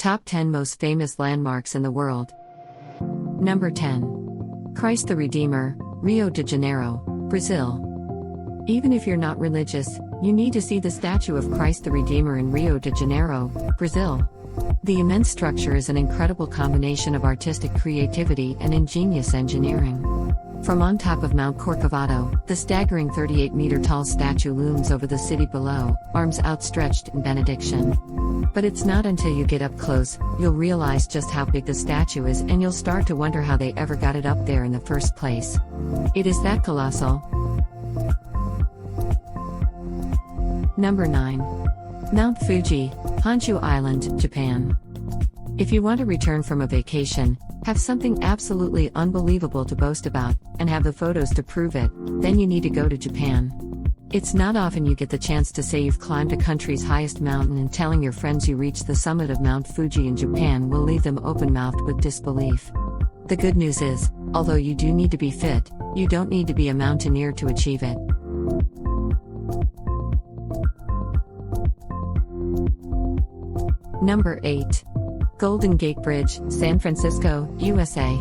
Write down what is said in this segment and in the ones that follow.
Top 10 Most Famous Landmarks in the World. Number 10. Christ the Redeemer, Rio de Janeiro, Brazil. Even if you're not religious, you need to see the statue of Christ the Redeemer in Rio de Janeiro, Brazil. The immense structure is an incredible combination of artistic creativity and ingenious engineering. From on top of Mount Corcovado, the staggering 38-meter-tall statue looms over the city below, arms outstretched in benediction. But it's not until you get up close, you'll realize just how big the statue is, and you'll start to wonder how they ever got it up there in the first place. It is that colossal. Number 9. Mount Fuji, Honshu Island, Japan. If you want to return from a vacation, have something absolutely unbelievable to boast about, and have the photos to prove it, then you need to go to Japan. It's not often you get the chance to say you've climbed a country's highest mountain, and telling your friends you reached the summit of Mount Fuji in Japan will leave them open-mouthed with disbelief. The good news is, although you do need to be fit, you don't need to be a mountaineer to achieve it. Number 8. Golden Gate Bridge, San Francisco, USA.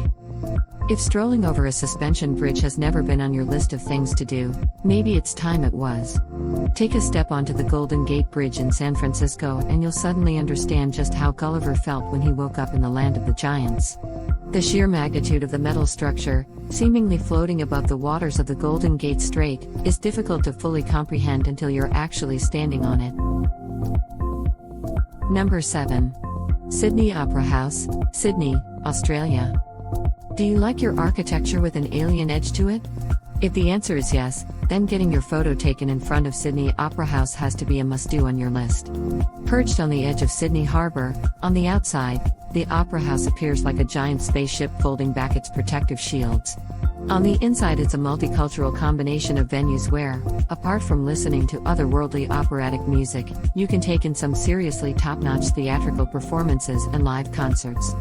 If strolling over a suspension bridge has never been on your list of things to do, maybe it's time it was. Take a step onto the Golden Gate Bridge in San Francisco and you'll suddenly understand just how Gulliver felt when he woke up in the land of the giants. The sheer magnitude of the metal structure, seemingly floating above the waters of the Golden Gate Strait, is difficult to fully comprehend until you're actually standing on it. Number 7. Sydney Opera House, Sydney, Australia. Do you like your architecture with an alien edge to it? If the answer is yes, then getting your photo taken in front of Sydney Opera House has to be a must-do on your list. Perched on the edge of Sydney Harbour, on the outside, the Opera House appears like a giant spaceship folding back its protective shields. On the inside, it's a multicultural combination of venues where, apart from listening to otherworldly operatic music, you can take in some seriously top-notch theatrical performances and live concerts.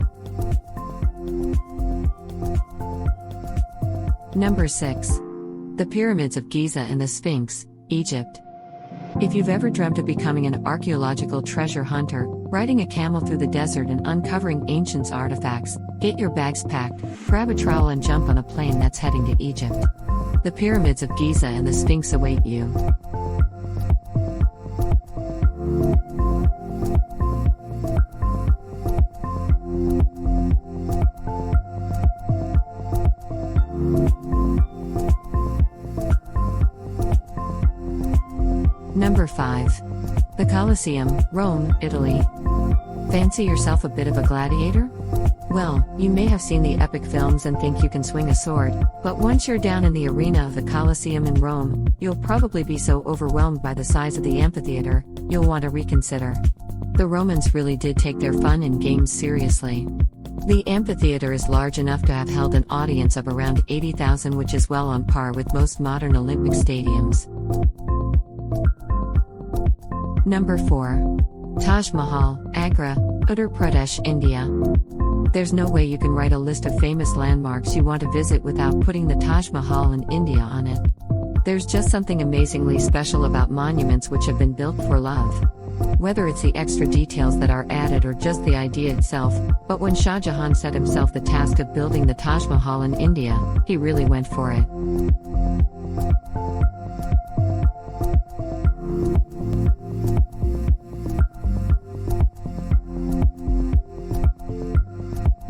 Number 6. The Pyramids of Giza and the Sphinx, Egypt. If you've ever dreamt of becoming an archaeological treasure hunter, riding a camel through the desert and uncovering ancient artifacts, get your bags packed, grab a trowel and jump on a plane that's heading to Egypt. The Pyramids of Giza and the Sphinx await you. Number 5. The Colosseum, Rome, Italy. Fancy yourself a bit of a gladiator? Well, you may have seen the epic films and think you can swing a sword, but once you're down in the arena of the Colosseum in Rome, you'll probably be so overwhelmed by the size of the amphitheater, you'll want to reconsider. The Romans really did take their fun and games seriously. The amphitheater is large enough to have held an audience of around 80,000, which is well on par with most modern Olympic stadiums. Number 4. Taj Mahal, Agra, Uttar Pradesh, India. There's no way you can write a list of famous landmarks you want to visit without putting the Taj Mahal in India on it. There's just something amazingly special about monuments which have been built for love. Whether it's the extra details that are added or just the idea itself, but when Shah Jahan set himself the task of building the Taj Mahal in India, he really went for it.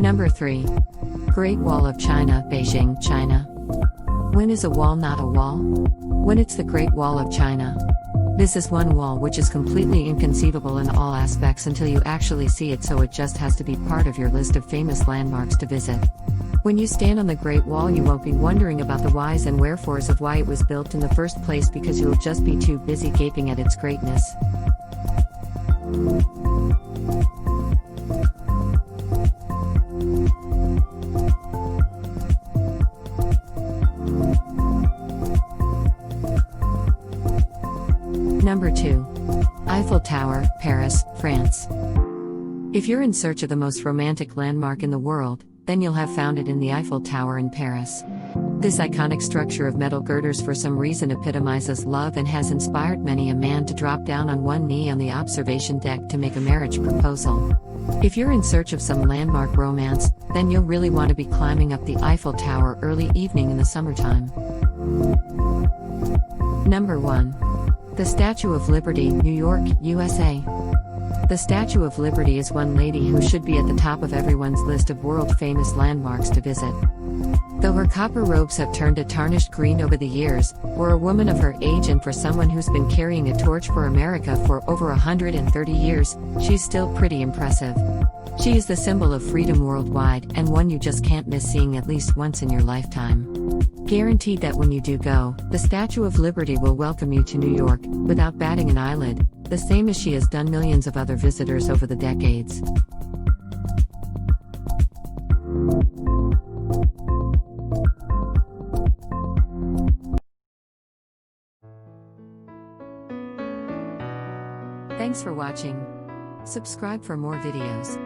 Number 3. Great Wall of China, Beijing, China. When is a wall not a wall? When it's the Great Wall of China. This is one wall which is completely inconceivable in all aspects until you actually see it, so it just has to be part of your list of famous landmarks to visit. When you stand on the Great Wall, you won't be wondering about the whys and wherefores of why it was built in the first place, because you'll just be too busy gaping at its greatness. Number 2. Eiffel Tower, Paris, France. If you're in search of the most romantic landmark in the world, then you'll have found it in the Eiffel Tower in Paris. This iconic structure of metal girders for some reason epitomizes love and has inspired many a man to drop down on one knee on the observation deck to make a marriage proposal. If you're in search of some landmark romance, then you'll really want to be climbing up the Eiffel Tower early evening in the summertime. Number 1. The Statue of Liberty, New York, USA. The Statue of Liberty is one lady who should be at the top of everyone's list of world-famous landmarks to visit. Though her copper robes have turned a tarnished green over the years, for a woman of her age and for someone who's been carrying a torch for America for over 130 years, she's still pretty impressive. She is the symbol of freedom worldwide and one you just can't miss seeing at least once in your lifetime. Guaranteed that when you do go, the Statue of Liberty will welcome you to New York, without batting an eyelid, the same as she has done millions of other visitors over the decades. Thanks for watching. Subscribe for more videos.